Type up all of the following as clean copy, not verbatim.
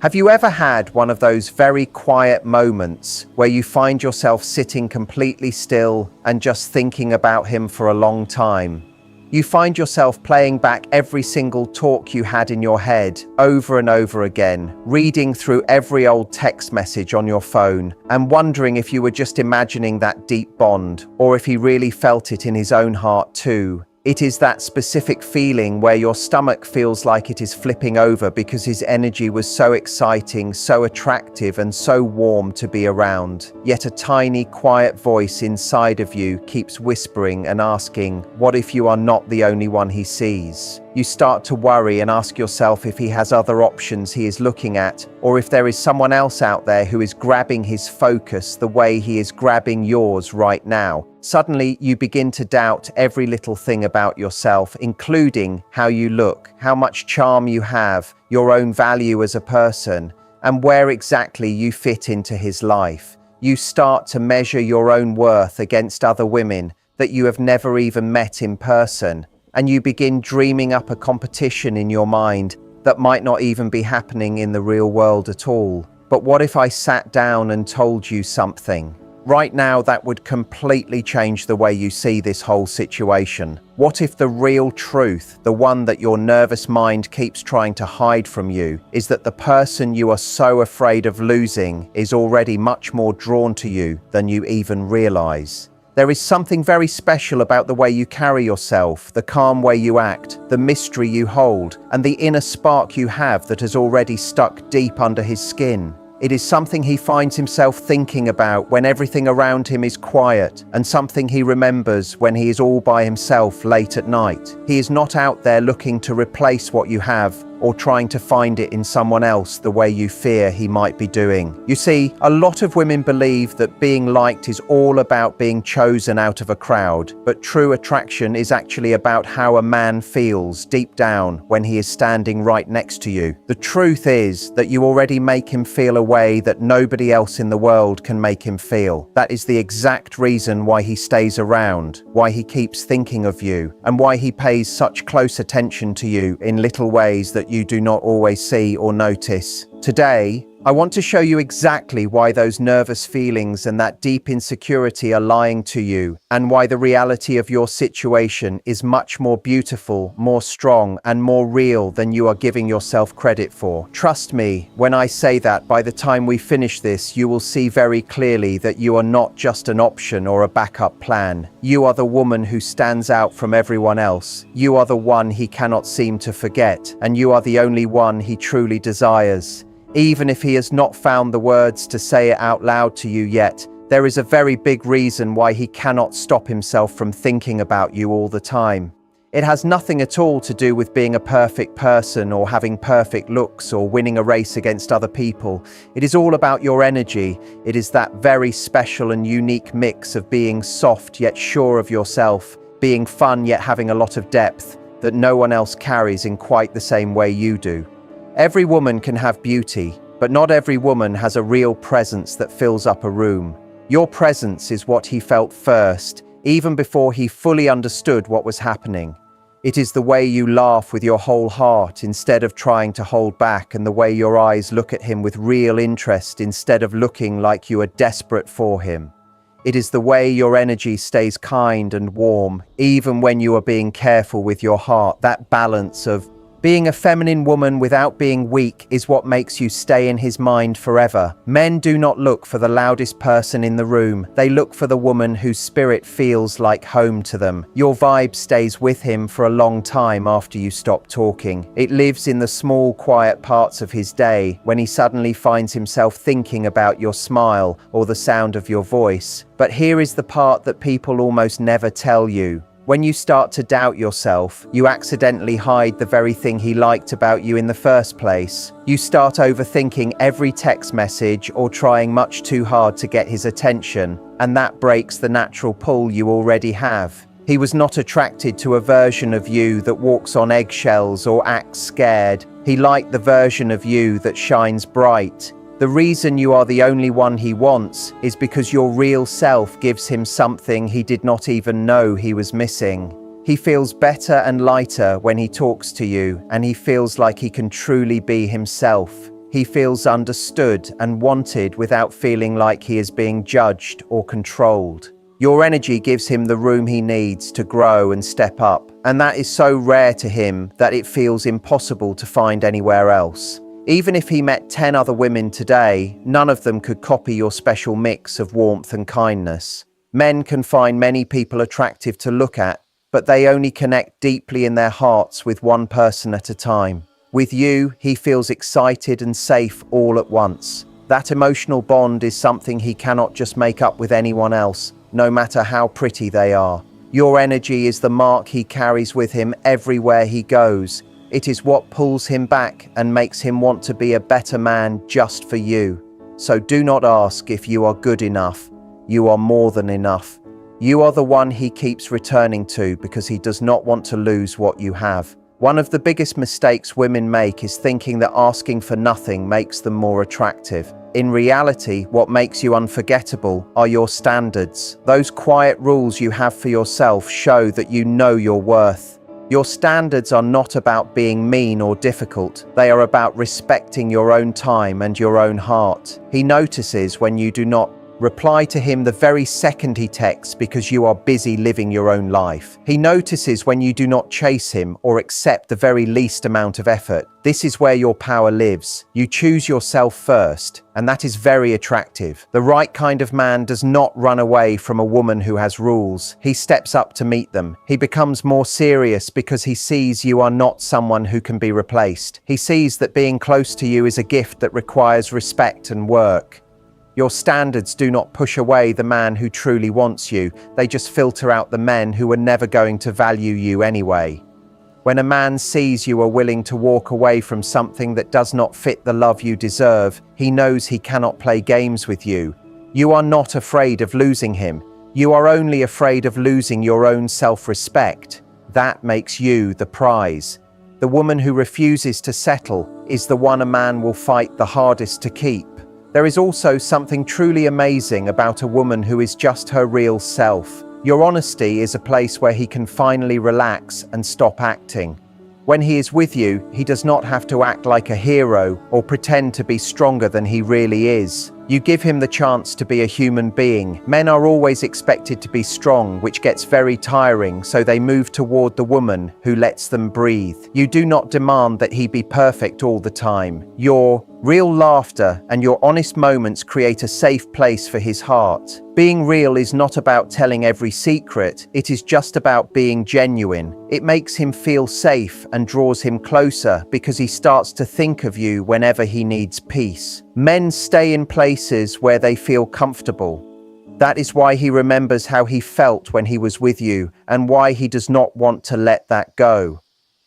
Have you ever had one of those very quiet moments where you find yourself sitting completely still and just thinking about him for a long time? You find yourself playing back every single talk you had in your head over and over again, reading through every old text message on your phone and wondering if you were just imagining that deep bond or if he really felt it in his own heart too. It is that specific feeling where your stomach feels like it is flipping over because his energy was so exciting, so attractive, and so warm to be around. Yet a tiny, quiet voice inside of you keeps whispering and asking, what if you are not the only one he sees? You start to worry and ask yourself if he has other options he is looking at, or if there is someone else out there who is grabbing his focus the way he is grabbing yours right now. Suddenly, you begin to doubt every little thing about yourself, including how you look, how much charm you have, your own value as a person, and where exactly you fit into his life. You start to measure your own worth against other women that you have never even met in person, and you begin dreaming up a competition in your mind that might not even be happening in the real world at all. But what if I sat down and told you something? Right now, that would completely change the way you see this whole situation. What if the real truth, the one that your nervous mind keeps trying to hide from you, is that the person you are so afraid of losing is already much more drawn to you than you even realize? There is something very special about the way you carry yourself, the calm way you act, the mystery you hold, and the inner spark you have that has already stuck deep under his skin. It is something he finds himself thinking about when everything around him is quiet, and something he remembers when he is all by himself late at night. He is not out there looking to replace what you have or trying to find it in someone else the way you fear he might be doing. You see, a lot of women believe that being liked is all about being chosen out of a crowd, but true attraction is actually about how a man feels deep down when he is standing right next to you. The truth is that you already make him feel a way that nobody else in the world can make him feel. That is the exact reason why he stays around, why he keeps thinking of you, and why he pays such close attention to you in little ways that you do not always see or notice. Today, I want to show you exactly why those nervous feelings and that deep insecurity are lying to you, and why the reality of your situation is much more beautiful, more strong, and more real than you are giving yourself credit for. Trust me, when I say that by the time we finish this, you will see very clearly that you are not just an option or a backup plan. You are the woman who stands out from everyone else. You are the one he cannot seem to forget, and you are the only one he truly desires. Even if he has not found the words to say it out loud to you yet, there is a very big reason why he cannot stop himself from thinking about you all the time. It has nothing at all to do with being a perfect person or having perfect looks or winning a race against other people. It is all about your energy. It is that very special and unique mix of being soft yet sure of yourself, being fun yet having a lot of depth that no one else carries in quite the same way you do. Every woman can have beauty, but not every woman has a real presence that fills up a room. Your presence is what he felt first, even before he fully understood what was happening. It is the way you laugh with your whole heart instead of trying to hold back, and the way your eyes look at him with real interest instead of looking like you are desperate for him. It is the way your energy stays kind and warm, even when you are being careful with your heart. That balance of being a feminine woman without being weak is what makes you stay in his mind forever. Men do not look for the loudest person in the room. They look for the woman whose spirit feels like home to them. Your vibe stays with him for a long time after you stop talking. It lives in the small, quiet parts of his day when he suddenly finds himself thinking about your smile or the sound of your voice. But here is the part that people almost never tell you. When you start to doubt yourself, you accidentally hide the very thing he liked about you in the first place. You start overthinking every text message or trying much too hard to get his attention, and that breaks the natural pull you already have. He was not attracted to a version of you that walks on eggshells or acts scared. He liked the version of you that shines bright. The reason you are the only one he wants is because your real self gives him something he did not even know he was missing. He feels better and lighter when he talks to you, and he feels like he can truly be himself. he feels understood and wanted without feeling like he is being judged or controlled. Your energy gives him the room he needs to grow and step up, and that is so rare to him that it feels impossible to find anywhere else. Even if he met 10 other women today, none of them could copy your special mix of warmth and kindness. Men can find many people attractive to look at, but they only connect deeply in their hearts with one person at a time. With you, he feels excited and safe all at once. That emotional bond is something he cannot just make up with anyone else, no matter how pretty they are. Your energy is the mark he carries with him everywhere he goes. It is what pulls him back and makes him want to be a better man just for you. So do not ask if you are good enough. You are more than enough. You are the one he keeps returning to because he does not want to lose what you have. One of the biggest mistakes women make is thinking that asking for nothing makes them more attractive. In reality, what makes you unforgettable are your standards. Those quiet rules you have for yourself show that you know your worth. Your standards are not about being mean or difficult. They are about respecting your own time and your own heart. He notices when you do not reply to him the very second he texts because you are busy living your own life. He notices when you do not chase him or accept the very least amount of effort. This is where your power lives. You choose yourself first, and that is very attractive. The right kind of man does not run away from a woman who has rules. He steps up to meet them. He becomes more serious because he sees you are not someone who can be replaced. He sees that being close to you is a gift that requires respect and work. Your standards do not push away the man who truly wants you. They just filter out the men who are never going to value you anyway. When a man sees you are willing to walk away from something that does not fit the love you deserve, he knows he cannot play games with you. You are not afraid of losing him. You are only afraid of losing your own self-respect. That makes you the prize. The woman who refuses to settle is the one a man will fight the hardest to keep. There is also something truly amazing about a woman who is just her real self. Your honesty is a place where he can finally relax and stop acting. When he is with you, he does not have to act like a hero or pretend to be stronger than he really is. You give him the chance to be a human being. Men are always expected to be strong, which gets very tiring, so they move toward the woman who lets them breathe. You do not demand that he be perfect all the time. Your real laughter and your honest moments create a safe place for his heart. Being real is not about telling every secret, it is just about being genuine. It makes him feel safe and draws him closer because he starts to think of you whenever he needs peace. Men stay in places where they feel comfortable. That is why he remembers how he felt when he was with you and why he does not want to let that go.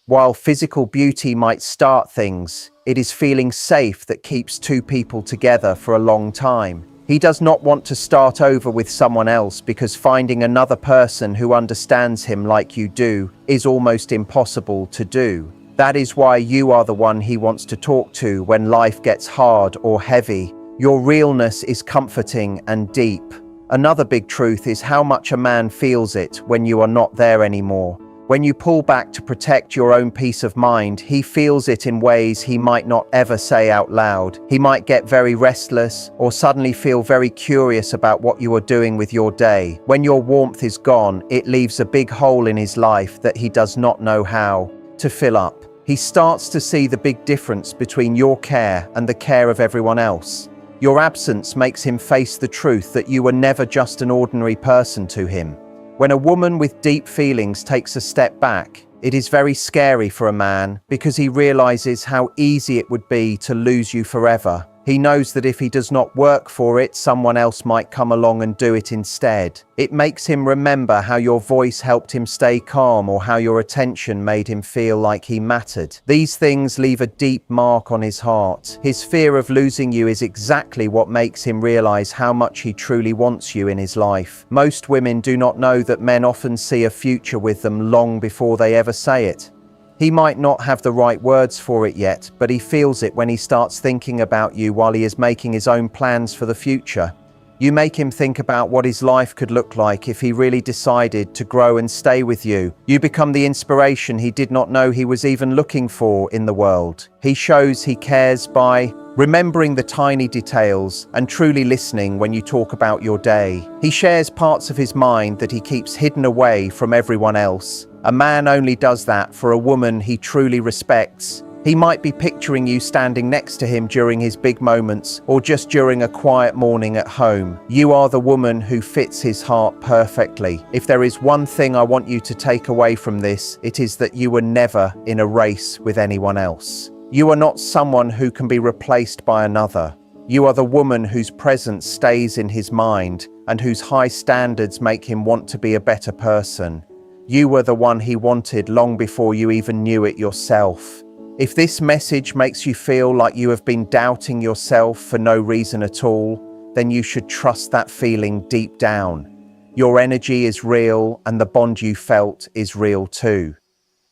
While physical beauty might start things, it is feeling safe that keeps two people together for a long time. He does not want to start over with someone else because finding another person who understands him like you do is almost impossible to do. That is why you are the one he wants to talk to when life gets hard or heavy. Your realness is comforting and deep. Another big truth is how much a man feels it when you are not there anymore. When you pull back to protect your own peace of mind, he feels it in ways he might not ever say out loud. He might get very restless or suddenly feel very curious about what you are doing with your day. When your warmth is gone, it leaves a big hole in his life that he does not know how to fill up. He starts to see the big difference between your care and the care of everyone else. Your absence makes him face the truth that you were never just an ordinary person to him. When a woman with deep feelings takes a step back, it is very scary for a man because he realizes how easy it would be to lose you forever. He knows that if he does not work for it, someone else might come along and do it instead. It makes him remember how your voice helped him stay calm or how your attention made him feel like he mattered. These things leave a deep mark on his heart. His fear of losing you is exactly what makes him realize how much he truly wants you in his life. Most women do not know that men often see a future with them long before they ever say it. He might not have the right words for it yet, but he feels it when he starts thinking about you while he is making his own plans for the future. You make him think about what his life could look like if he really decided to grow and stay with you. You become the inspiration he did not know he was even looking for in the world. He shows he cares by remembering the tiny details and truly listening when you talk about your day. He shares parts of his mind that he keeps hidden away from everyone else. A man only does that for a woman he truly respects. He might be picturing you standing next to him during his big moments or just during a quiet morning at home. You are the woman who fits his heart perfectly. If there is one thing I want you to take away from this, it is that you were never in a race with anyone else. You are not someone who can be replaced by another. You are the woman whose presence stays in his mind and whose high standards make him want to be a better person. You were the one he wanted long before you even knew it yourself. If this message makes you feel like you have been doubting yourself for no reason at all, then you should trust that feeling deep down. Your energy is real and the bond you felt is real too.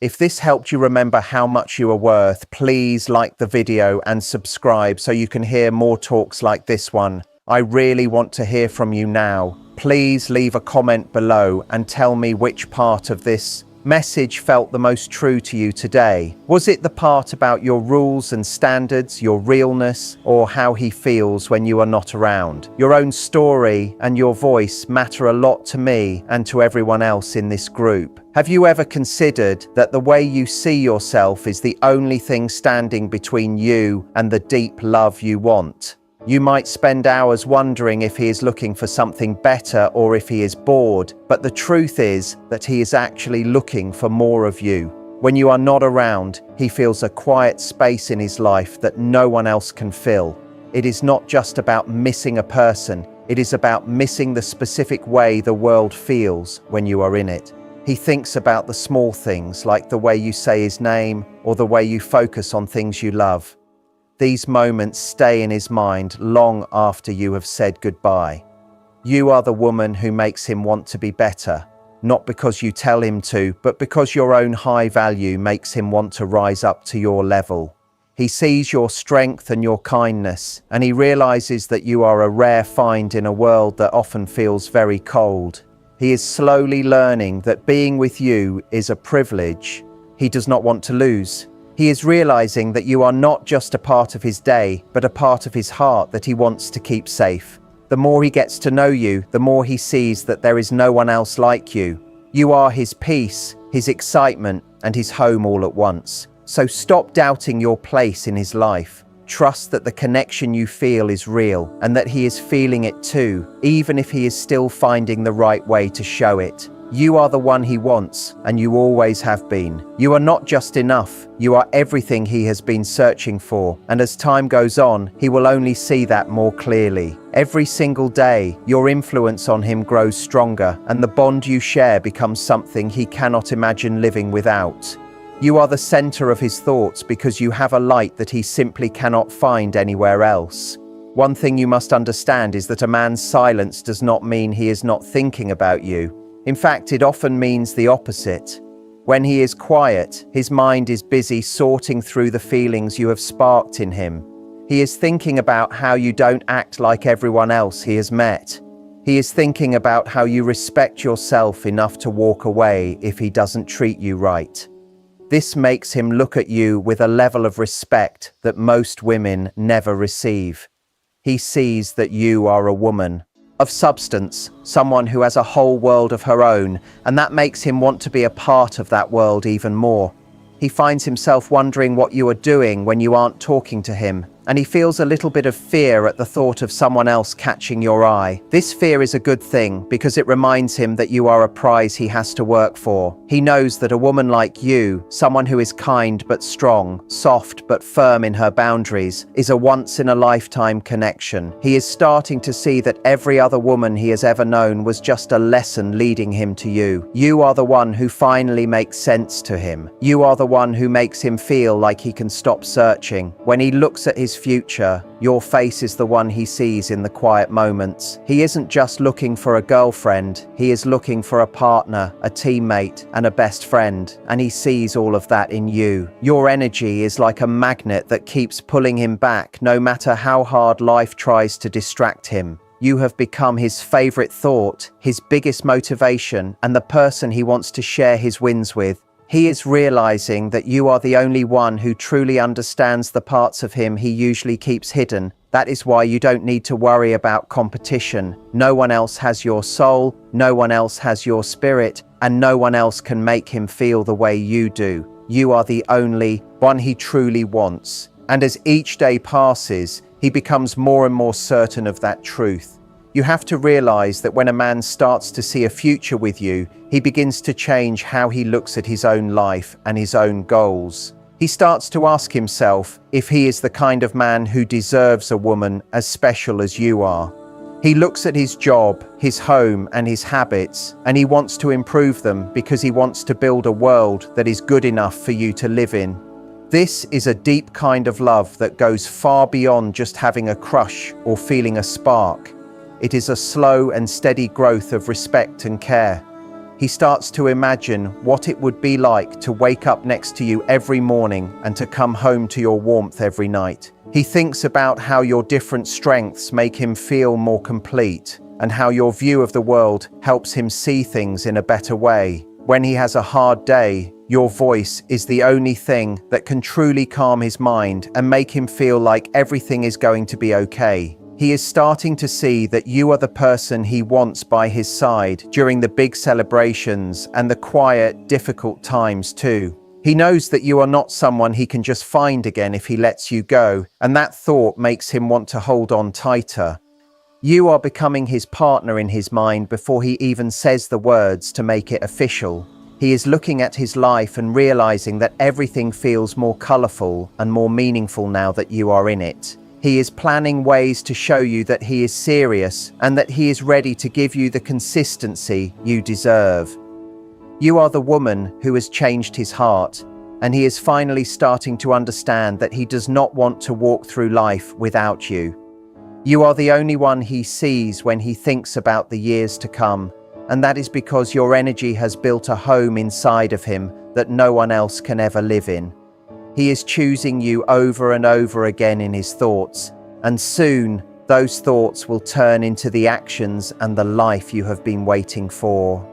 If this helped you remember how much you are worth, please like the video and subscribe so you can hear more talks like this one. I really want to hear from you now. Please leave a comment below and tell me which part of this message felt the most true to you today. Was it the part about your rules and standards, your realness, or how he feels when you are not around? Your own story and your voice matter a lot to me and to everyone else in this group. Have you ever considered that the way you see yourself is the only thing standing between you and the deep love you want? You might spend hours wondering if he is looking for something better or if he is bored, but the truth is that he is actually looking for more of you. When you are not around, he feels a quiet space in his life that no one else can fill. It is not just about missing a person, it is about missing the specific way the world feels when you are in it. He thinks about the small things like the way you say his name or the way you focus on things you love. These moments stay in his mind long after you have said goodbye. You are the woman who makes him want to be better, not because you tell him to, but because your own high value makes him want to rise up to your level. He sees your strength and your kindness, and he realizes that you are a rare find in a world that often feels very cold. He is slowly learning that being with you is a privilege he does not want to lose. He is realizing that you are not just a part of his day, but a part of his heart that he wants to keep safe. The more he gets to know you, the more he sees that there is no one else like you. You are his peace, his excitement, and his home all at once. So stop doubting your place in his life. Trust that the connection you feel is real and that he is feeling it too, even if he is still finding the right way to show it. You are the one he wants, and you always have been. You are not just enough, you are everything he has been searching for, and as time goes on, he will only see that more clearly. Every single day, your influence on him grows stronger, and the bond you share becomes something he cannot imagine living without. You are the center of his thoughts because you have a light that he simply cannot find anywhere else. One thing you must understand is that a man's silence does not mean he is not thinking about you. In fact, it often means the opposite. When he is quiet, his mind is busy sorting through the feelings you have sparked in him. He is thinking about how you don't act like everyone else he has met. He is thinking about how you respect yourself enough to walk away if he doesn't treat you right. This makes him look at you with a level of respect that most women never receive. He sees that you are a woman of substance, someone who has a whole world of her own, and that makes him want to be a part of that world even more. He finds himself wondering what you are doing when you aren't talking to him, and he feels a little bit of fear at the thought of someone else catching your eye. This fear is a good thing because it reminds him that you are a prize he has to work for. He knows that a woman like you, someone who is kind but strong, soft but firm in her boundaries, is a once-in-a-lifetime connection. He is starting to see that every other woman he has ever known was just a lesson leading him to you. You are the one who finally makes sense to him. You are the one who makes him feel like he can stop searching. When he looks at his future, your face is the one he sees in the quiet moments. He isn't just looking for a girlfriend, he is looking for a partner, a teammate, and a best friend, and he sees all of that in you. Your energy is like a magnet that keeps pulling him back no matter how hard life tries to distract him. You have become his favorite thought, his biggest motivation, and the person he wants to share his wins with. He is realizing that you are the only one who truly understands the parts of him he usually keeps hidden. That is why you don't need to worry about competition. No one else has your soul, no one else has your spirit, and no one else can make him feel the way you do. You are the only one he truly wants. And as each day passes, he becomes more and more certain of that truth. You have to realize that when a man starts to see a future with you, he begins to change how he looks at his own life and his own goals. He starts to ask himself if he is the kind of man who deserves a woman as special as you are. He looks at his job, his home, and his habits, and he wants to improve them because he wants to build a world that is good enough for you to live in. This is a deep kind of love that goes far beyond just having a crush or feeling a spark. It is a slow and steady growth of respect and care. He starts to imagine what it would be like to wake up next to you every morning and to come home to your warmth every night. He thinks about how your different strengths make him feel more complete and how your view of the world helps him see things in a better way. When he has a hard day, your voice is the only thing that can truly calm his mind and make him feel like everything is going to be okay. He is starting to see that you are the person he wants by his side during the big celebrations and the quiet, difficult times too. He knows that you are not someone he can just find again if he lets you go, and that thought makes him want to hold on tighter. You are becoming his partner in his mind before he even says the words to make it official. He is looking at his life and realizing that everything feels more colorful and more meaningful now that you are in it. He is planning ways to show you that he is serious and that he is ready to give you the consistency you deserve. You are the woman who has changed his heart, and he is finally starting to understand that he does not want to walk through life without you. You are the only one he sees when he thinks about the years to come, and that is because your energy has built a home inside of him that no one else can ever live in. He is choosing you over and over again in his thoughts, and soon those thoughts will turn into the actions and the life you have been waiting for.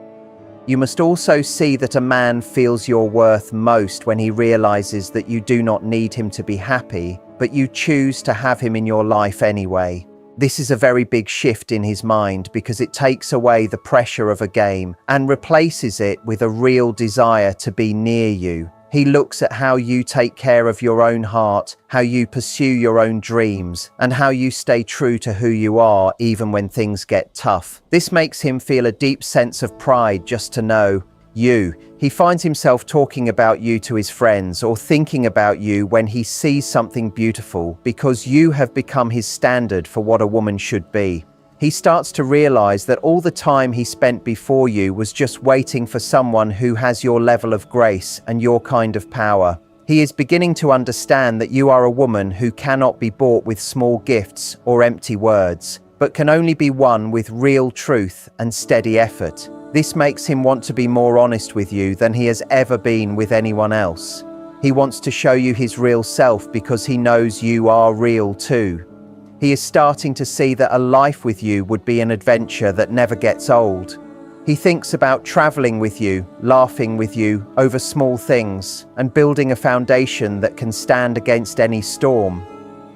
You must also see that a man feels your worth most when he realizes that you do not need him to be happy, but you choose to have him in your life anyway. This is a very big shift in his mind because it takes away the pressure of a game and replaces it with a real desire to be near you. He looks at how you take care of your own heart, how you pursue your own dreams, and how you stay true to who you are even when things get tough. This makes him feel a deep sense of pride just to know you. He finds himself talking about you to his friends or thinking about you when he sees something beautiful because you have become his standard for what a woman should be. He starts to realize that all the time he spent before you was just waiting for someone who has your level of grace and your kind of power. He is beginning to understand that you are a woman who cannot be bought with small gifts or empty words, but can only be won with real truth and steady effort. This makes him want to be more honest with you than he has ever been with anyone else. He wants to show you his real self because he knows you are real too. He is starting to see that a life with you would be an adventure that never gets old. He thinks about traveling with you, laughing with you over small things, and building a foundation that can stand against any storm.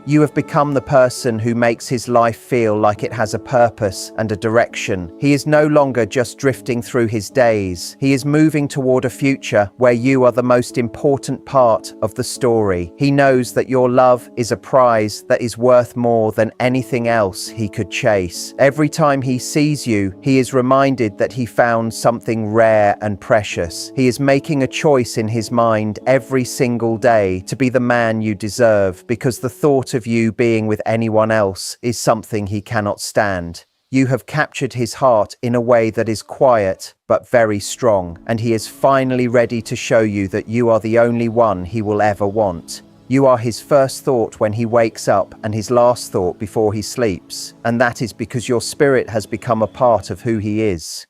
You have become the person who makes his life feel like it has a purpose and a direction. He is no longer just drifting through his days. He is moving toward a future where you are the most important part of the story. He knows that your love is a prize that is worth more than anything else he could chase. Every time he sees you, he is reminded that he found something rare and precious. He is making a choice in his mind every single day to be the man you deserve, because the thought of you being with anyone else is something he cannot stand. You have captured his heart in a way that is quiet but very strong, and he is finally ready to show you that you are the only one he will ever want. You are his first thought when he wakes up and his last thought before he sleeps, and that is because your spirit has become a part of who he is.